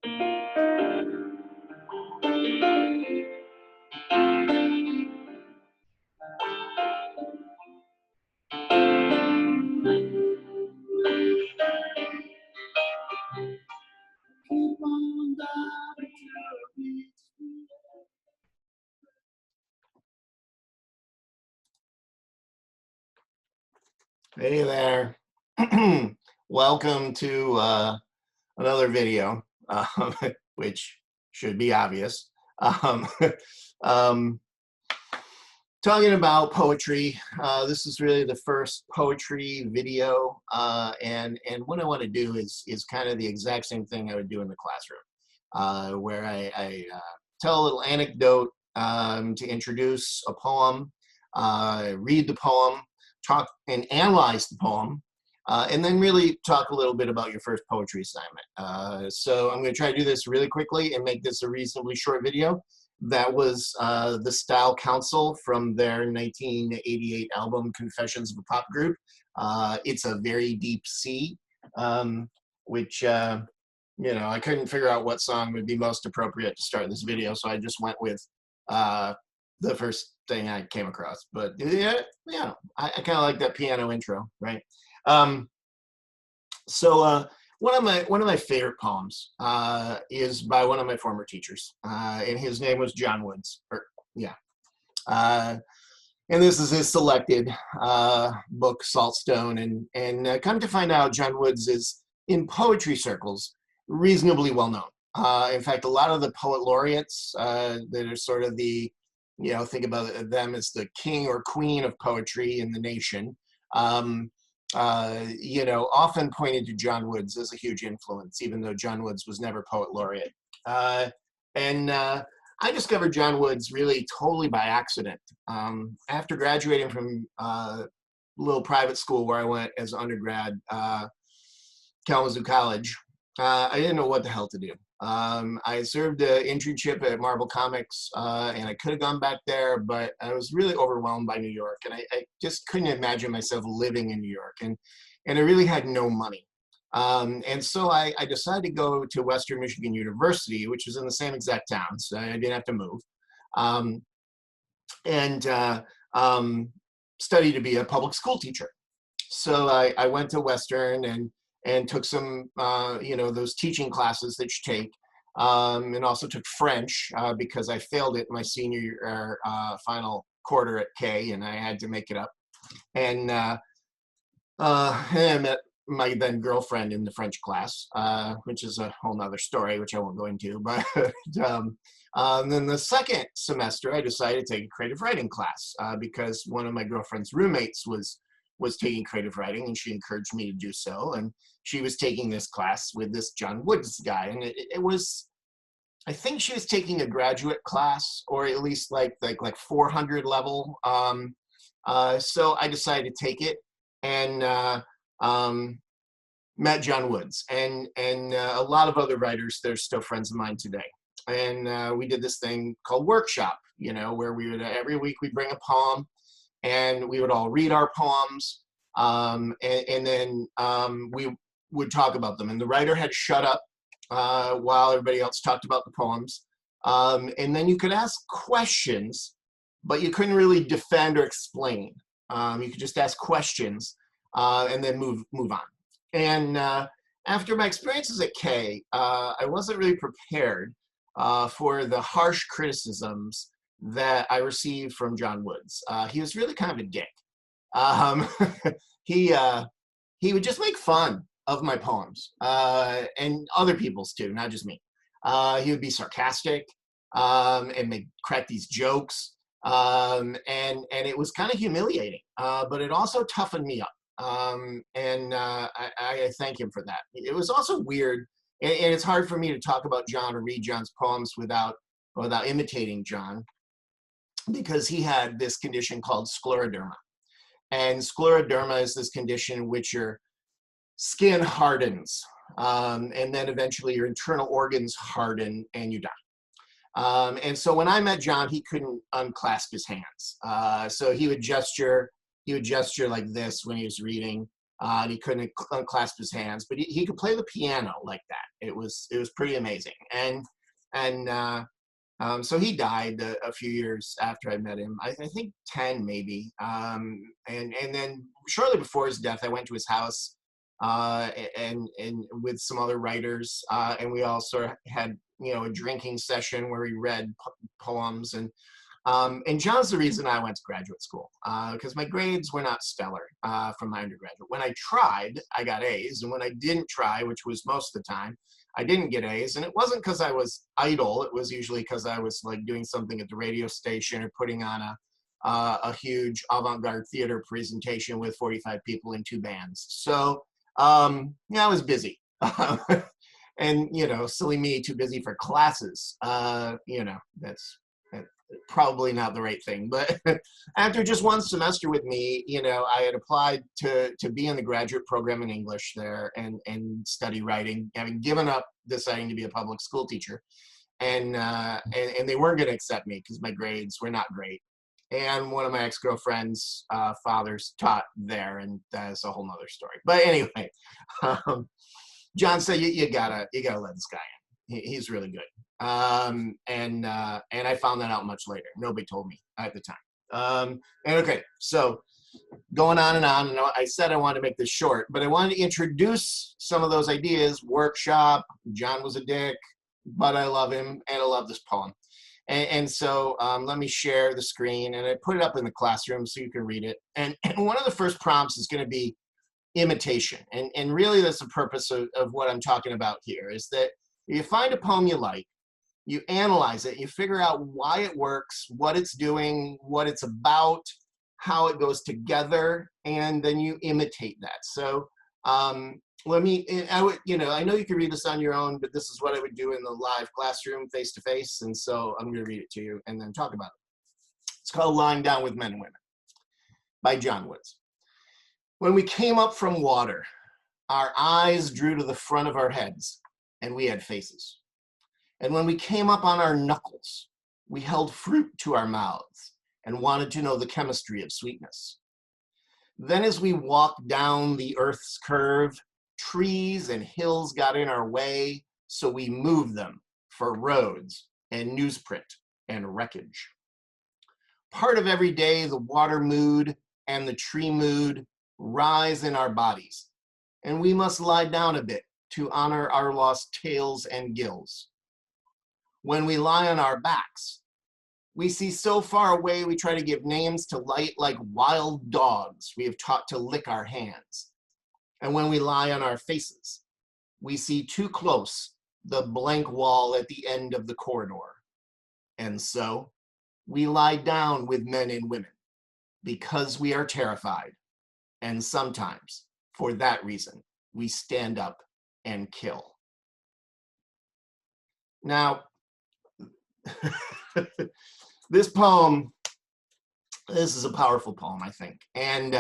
Hey there. Welcome to another video, which should be obvious. Um, um, talking about poetry. This is really the first poetry video, and what I want to do is kind of the exact same thing I would do in the classroom, where I tell a little anecdote to introduce a poem, read the poem, talk and analyze the poem, and then really talk a little bit about your first poetry assignment. So I'm going to try to do this really quickly and make this a reasonably short video. That was the Style Council from their 1988 album Confessions of a Pop Group. It's a very deep C, which you know, I couldn't figure out what song would be most appropriate to start this video, so I just went with the first thing I came across. But yeah, I kind of like that piano intro, right? One of my favorite poems is by one of my former teachers, and his name was John Woods. And this is his selected book, Saltstone, and come to find out, John Woods is in poetry circles reasonably well known. In fact, a lot of the poet laureates that are sort of the, you know, think about them as the king or queen of poetry in the nation, you know, often pointed to John Woods as a huge influence, even though John Woods was never poet laureate. I discovered John Woods really totally by accident. After graduating from a little private school where I went as an undergrad, Kalamazoo College, I didn't know what the hell to do. I served an internship at Marvel Comics, and I could have gone back there, but I was really overwhelmed by New York, and I just couldn't imagine myself living in New York, and I really had no money. And so I decided to go to Western Michigan University, which is in the same exact town, so I didn't have to move, study to be a public school teacher. So I went to Western and took some, you know, those teaching classes that you take, and also took French because I failed it my senior final quarter at K, and I had to make it up. And I met my then girlfriend in the French class, which is a whole nother story, which I won't go into. But then the second semester, I decided to take a creative writing class because one of my girlfriend's roommates was taking creative writing, and she encouraged me to do so. And she was taking this class with this John Woods guy, and it was, I think she was taking a graduate class, or at least like 400 level. So I decided to take it, and met John Woods and a lot of other writers. They're still friends of mine today. And we did this thing called workshop, you know, where we would every week we'd bring a poem, and we would all read our poems, and then we would talk about them. And the writer had to shut up while everybody else talked about the poems. And then you could ask questions, but you couldn't really defend or explain. You could just ask questions and then move on. And after my experiences at K, I wasn't really prepared for the harsh criticisms that I received from John Woods. He was really kind of a dick. He would just make fun of my poems, and other people's too, not just me. He would be sarcastic and crack these jokes, and it was kind of humiliating, but it also toughened me up, and I thank him for that. It was also weird, and it's hard for me to talk about John or read John's poems without imitating John, because he had this condition called scleroderma. And scleroderma is this condition in which your skin hardens, and then eventually your internal organs harden and you die. And so when I met John, he couldn't unclasp his hands. So he would gesture like this when he was reading. and he couldn't unclasp his hands, but he could play the piano like that. It was pretty amazing. So he died a few years after I met him. I think 10 maybe. And then shortly before his death, I went to his house and with some other writers, and we all sort of had a drinking session where we read poems. And John's the reason I went to graduate school, because my grades were not stellar from my undergraduate. When I tried, I got A's, and when I didn't try, which was most of the time, I didn't get A's. And it wasn't because I was idle. It was usually because I was like doing something at the radio station or putting on a huge avant-garde theater presentation with 45 people in 2 bands. So yeah, I was busy. And silly me, too busy for classes. That's probably not the right thing. But after just 1 semester with me, I had applied to be in the graduate program in English there and study writing, having given up deciding to be a public school teacher. And they weren't going to accept me because my grades were not great. And one of my ex-girlfriend's fathers taught there, and that's a whole nother story. But anyway, John said, you gotta let this guy in. He's really good. And I found that out much later. Nobody told me at the time. And okay, so going on and on, and I said I wanted to make this short, but I wanted to introduce some of those ideas. Workshop, John was a dick, but I love him, and I love this poem. And so let me share the screen, and I put it up in the classroom so you can read it. And one of the first prompts is going to be imitation. And really that's the purpose of what I'm talking about here, is that you find a poem you like, you analyze it, you figure out why it works, what it's doing, what it's about, how it goes together, and then you imitate that. So I know you can read this on your own, but this is what I would do in the live classroom face to face. And so I'm going to read it to you and then talk about it. It's called Lying Down with Men and Women by John Woods. When we came up from water, our eyes drew to the front of our heads, and we had faces. And when we came up on our knuckles, we held fruit to our mouths and wanted to know the chemistry of sweetness. Then as we walked down the earth's curve, trees and hills got in our way, so we moved them for roads and newsprint and wreckage. Part of every day, the water mood and the tree mood rise in our bodies, and we must lie down a bit to honor our lost tails and gills. When we lie on our backs, we see so far away we try to give names to light like wild dogs we have taught to lick our hands. And when we lie on our faces, we see too close the blank wall at the end of the corridor. And so we lie down with men and women because we are terrified. And sometimes, for that reason, we stand up and kill. Now, this poem, this is a powerful poem, I think. And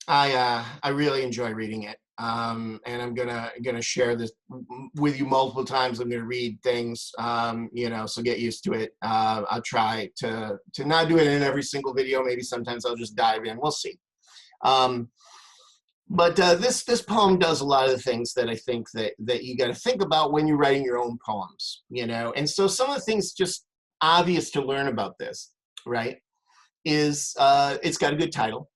I really enjoy reading it. And I'm gonna share this with you multiple times. I'm gonna read things, so get used to it. I'll try to not do it in every single video. Maybe sometimes I'll just dive in. We'll see. But this poem does a lot of the things that I think that you got to think about when you're writing your own poems, And so some of the things just obvious to learn about this, right, is it's got a good title.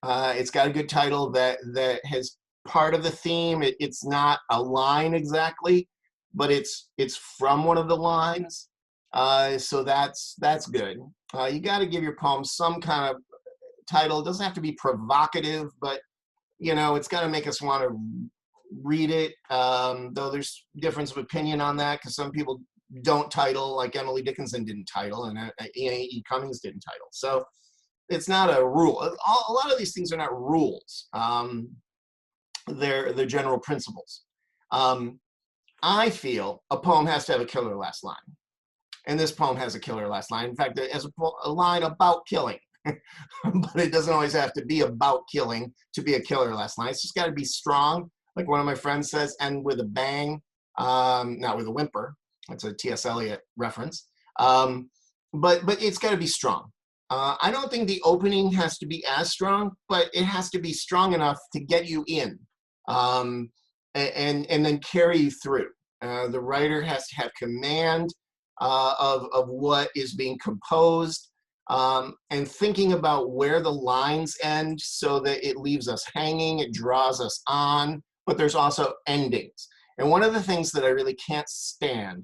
It's got a good title that has part of the theme. It's not a line exactly, but it's from one of the lines. So that's good. You got to give your poem some kind of title. It doesn't have to be provocative, but it's got to make us want to read it, though there's difference of opinion on that, because some people don't title, like Emily Dickinson didn't title, and E. Cummings didn't title. So it's not a rule. A lot of these things are not rules. They're general principles. I feel a poem has to have a killer last line. And this poem has a killer last line. In fact, it has a line about killing. But it doesn't always have to be about killing to be a killer last line. It's just got to be strong. Like one of my friends says, and with a bang, not with a whimper. That's a T.S. Eliot reference. But it's got to be strong. I don't think the opening has to be as strong, but it has to be strong enough to get you in, um, and then carry you through. The writer has to have command of what is being composed, and thinking about where the lines end so that it leaves us hanging, it draws us on, but there's also endings. And one of the things that I really can't stand,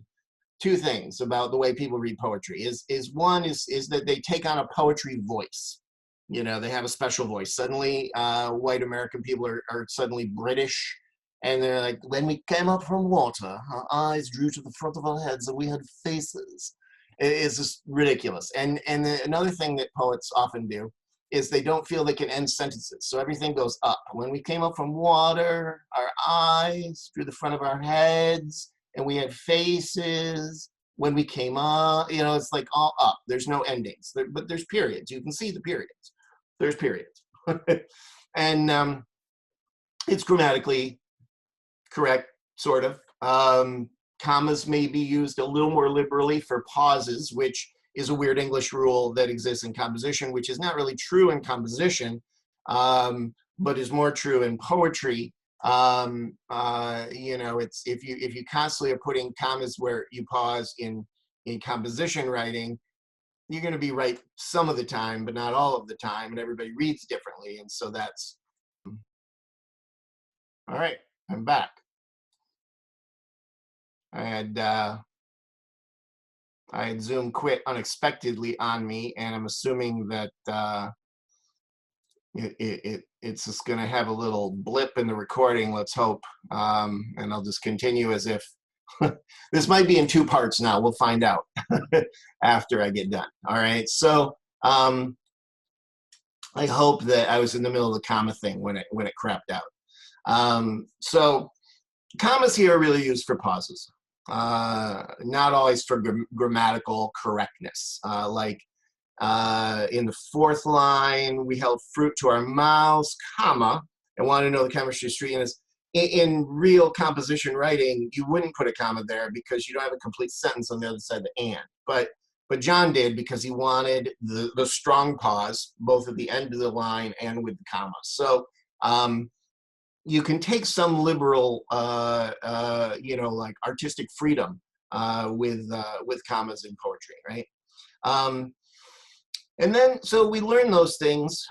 two things about the way people read poetry is one is that they take on a poetry voice. You know, they have a special voice. Suddenly, white American people are suddenly British, and they're like, when we came up from water, our eyes drew to the front of our heads, and we had faces. It's just ridiculous. And another thing that poets often do is they don't feel they can end sentences, so everything goes up. When we came up from water, our eyes drew the front of our heads, and we had faces. When we came up, you know, it's like all up. There's no endings, but there's periods. You can see the periods. There's periods. And it's grammatically correct, sort of. Commas may be used a little more liberally for pauses, which is a weird English rule that exists in composition, which is not really true in composition, but is more true in poetry. You know, it's if you constantly are putting commas where you pause in composition writing, you're going to be right some of the time, but not all of the time, and everybody reads differently, and so that's all right. I'm back. I had Zoom quit unexpectedly on me, and I'm assuming that it's just going to have a little blip in the recording, let's hope, and I'll just continue as if this might be in two parts now. We'll find out after I get done. All right, so I hope that I was in the middle of the comma thing when it crapped out. So commas here are really used for pauses, not always for grammatical correctness. Like in the fourth line, we held fruit to our mouths, comma, and wanted to know the chemistry of sweetness. In real composition writing, you wouldn't put a comma there because you don't have a complete sentence on the other side of the and. But John did because he wanted the strong pause, both at the end of the line and with the comma. So you can take some liberal, you know, like artistic freedom with commas in poetry, right? And then, so we learn those things.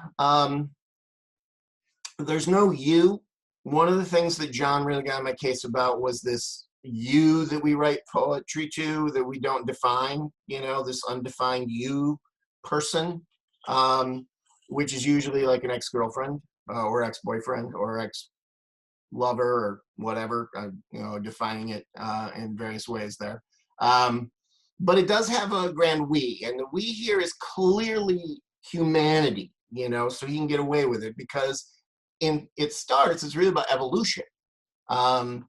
There's no you. One of the things that John really got in my case about was this you that we write poetry to, that we don't define, you know, this undefined you person, which is usually like an ex-girlfriend or ex-boyfriend or ex-lover or whatever, you know, defining it in various ways there. But it does have a grand we, and the we here is clearly humanity, you know, so he can get away with it because it's really about evolution. And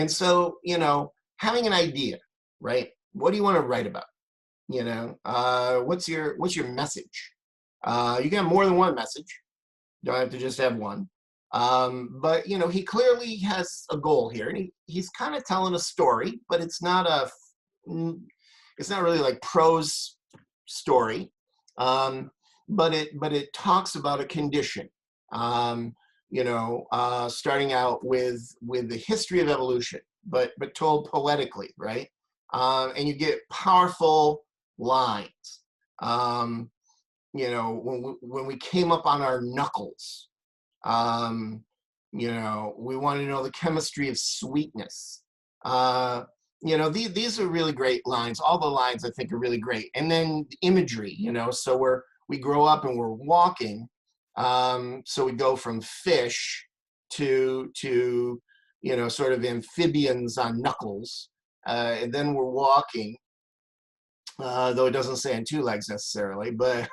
so, you know, having an idea, right? What do you want to write about? You know, what's your message? You can have more than one message. You don't have to just have one. But, you know, he clearly has a goal here, and he's kind of telling a story, but it's not really like prose story. But it talks about a condition. You know, starting out with the history of evolution, but told poetically, right? And you get powerful lines. You know, when we came up on our knuckles, you know, we want to know the chemistry of sweetness. You know, these are really great lines. All the lines I think are really great. And then the imagery, you know, so we grow up and we're walking. So we go from fish to you know, sort of amphibians on knuckles, and then we're walking, though it doesn't say on two legs necessarily, but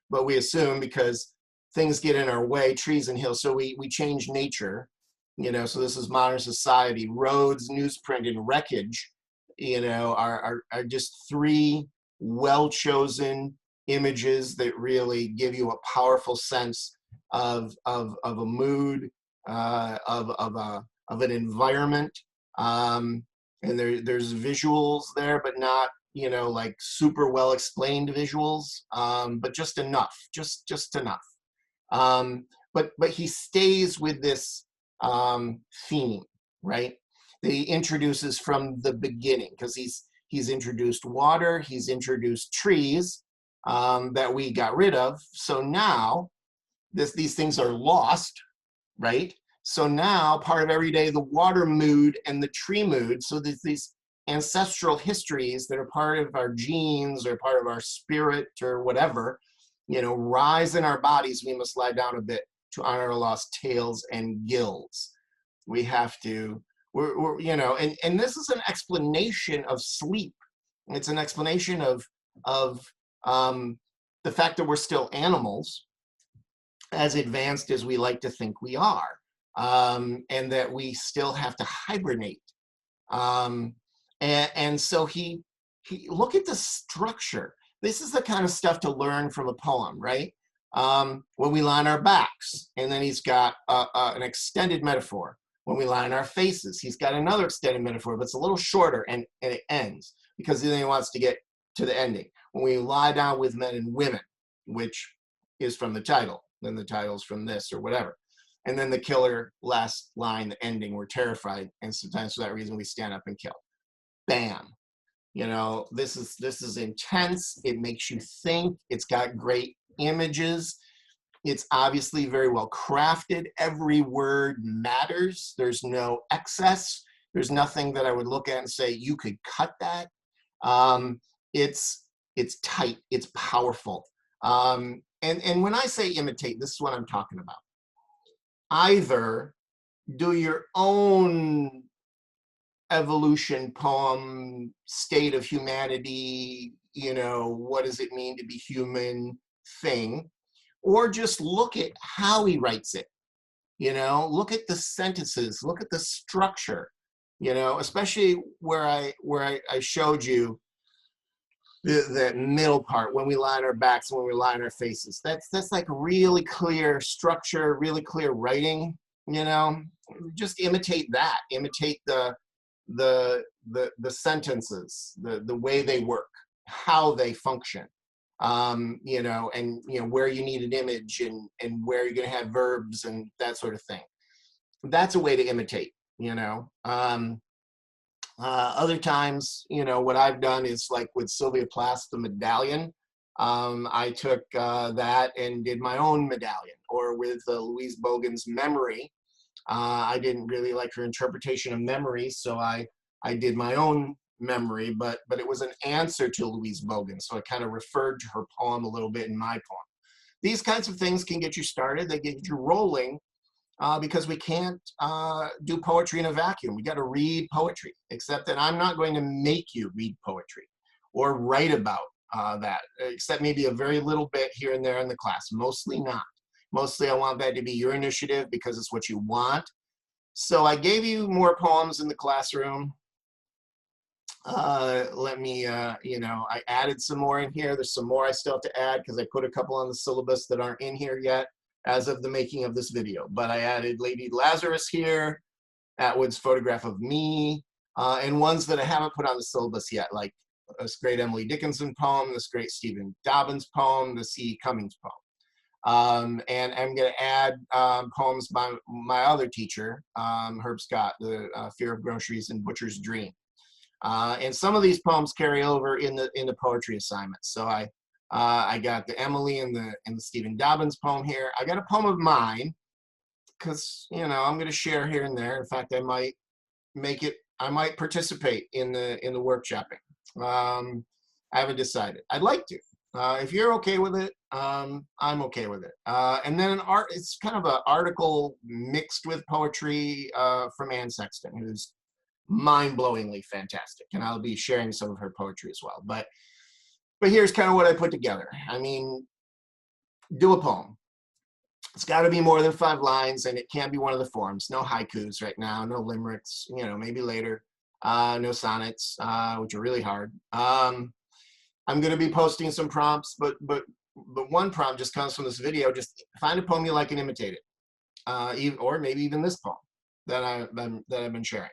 but we assume because things get in our way, trees and hills, so we change nature, you know. So this is modern society. Roads, newsprint, and wreckage, you know, are just three well-chosen images that really give you a powerful sense of a mood, of an environment, and there's visuals there, but not you know, like super well explained visuals, but just enough, just enough. But he stays with this theme, right? That he introduces from the beginning, because he's introduced water, he's introduced trees that we got rid of. So now these things are lost, right? So now part of every day, the water mood and the tree mood. So there's these ancestral histories that are part of our genes or part of our spirit or whatever, you know, rise in our bodies. We must lie down a bit to honor our lost tails and gills. We have to, we're you know, and this is an explanation of sleep. It's an explanation of the fact that we're still animals, as advanced as we like to think we are, and that we still have to hibernate. And so he look at the structure. This is the kind of stuff to learn from a poem, right? When we lie on our backs, and then he's got an extended metaphor. When we lie on our faces, he's got another extended metaphor, but it's a little shorter, and it ends, because then he wants to get to the ending. When we lie down with men and women, which is from the title, then the title's from this or whatever. And then the killer last line, the ending, we're terrified, and sometimes for that reason we stand up and kill. Bam. You know, this is intense. It makes you think. It's got great images. It's obviously very well crafted. Every word matters. There's no excess. There's nothing that I would look at and say, you could cut that. It's tight. It's powerful. And when I say imitate, this is what I'm talking about. Either do your own evolution poem, state of humanity, you know, what does it mean to be human thing, or just look at how he writes it, you know, look at the sentences, look at the structure, you know, especially where I showed you the middle part, when we lie on our backs, when we lie on our faces. That's like really clear structure, really clear writing, you know. Just imitate that. Imitate the sentences, the way they work, how they function, you know, and you know where you need an image and where you're going to have verbs and that sort of thing. That's a way to imitate, you know. Other times, you know, what I've done is like with Sylvia Plath, the medallion. I took that and did my own medallion, or with Louise Bogan's memory. I didn't really like her interpretation of memory, so I did my own memory, but it was an answer to Louise Bogan, so I kind of referred to her poem a little bit in my poem. These kinds of things can get you started. They get you rolling, because we can't do poetry in a vacuum. We got to read poetry, except that I'm not going to make you read poetry or write about that, except maybe a very little bit here and there in the class, mostly not. Mostly I want that to be your initiative because it's what you want. So I gave you more poems in the classroom. Let me, you know, I added some more in here. There's some more I still have to add because I put a couple on the syllabus that aren't in here yet as of the making of this video. But I added Lady Lazarus here, Atwood's photograph of me, and ones that I haven't put on the syllabus yet, like this great Emily Dickinson poem, this great Stephen Dobbins poem, the C. Cummings poem. And I'm going to add poems by my other teacher, Herb Scott, The Fear of Groceries and Butcher's Dream. And some of these poems carry over in the poetry assignments. So I got the Emily and the Stephen Dobbins poem here. I got a poem of mine because, you know, I'm going to share here and there. In fact, I might participate in the workshopping. I haven't decided. I'd like to. If you're okay with it, I'm okay with it. And then it's kind of an article mixed with poetry from Anne Sexton, who's mind-blowingly fantastic. And I'll be sharing some of her poetry as well. But here's kind of what I put together. I mean, do a poem. It's got to be more than 5 lines, and it can't be one of the forms. No haikus right now, no limericks, you know, maybe later. No sonnets, which are really hard. I'm going to be posting some prompts, but one prompt just comes from this video. Just find a poem you like and imitate it, or maybe even this poem that I've been sharing.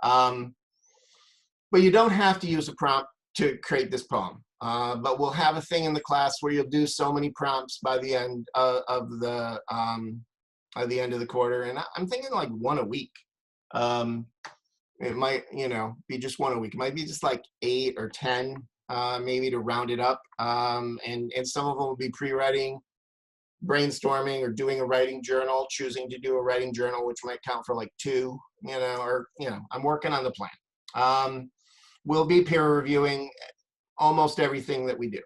But you don't have to use a prompt to create this poem. But we'll have a thing in the class where you'll do so many prompts by the end of the quarter, and I'm thinking like one a week. It might, be just one a week. It might be just like 8 or 10, maybe, to round it up. And some of them will be pre-writing, brainstorming, or doing a writing journal, choosing to do a writing journal, which might count for like 2, I'm working on the plan. We'll be peer reviewing almost everything that we do.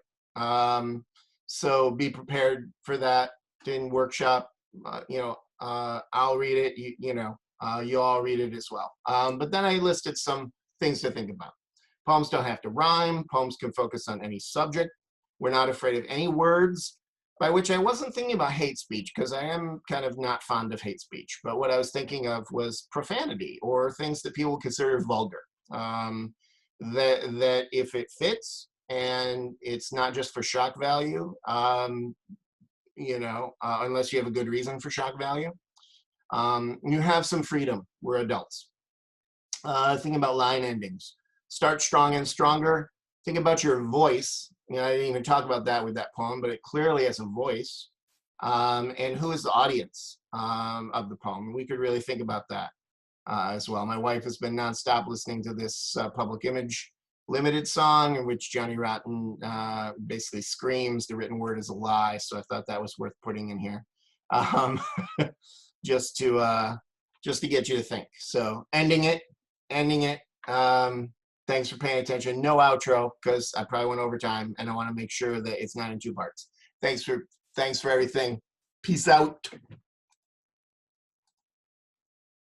So be prepared for that in workshop. I'll read it, you all read it as well. But then I listed some things to think about. Poems don't have to rhyme. Poems can focus on any subject. We're not afraid of any words, by which I wasn't thinking about hate speech, because I am kind of not fond of hate speech. But what I was thinking of was profanity or things that people consider vulgar. That if it fits and it's not just for shock value, unless you have a good reason for shock value, you have some freedom. We're adults. Think about line endings. Start strong and stronger. Think about your voice. I didn't even talk about that with that poem, but it clearly has a voice. And who is the audience of the poem? We could really think about that as well. My wife has been nonstop listening to this Public Image Limited song, in which Johnny Rotten basically screams the written word is a lie. So I thought that was worth putting in here, just to get you to think. So ending it. Thanks for paying attention. No outro, because I probably went over time, and I want to make sure that it's not in 2 parts. Thanks for everything. Peace out.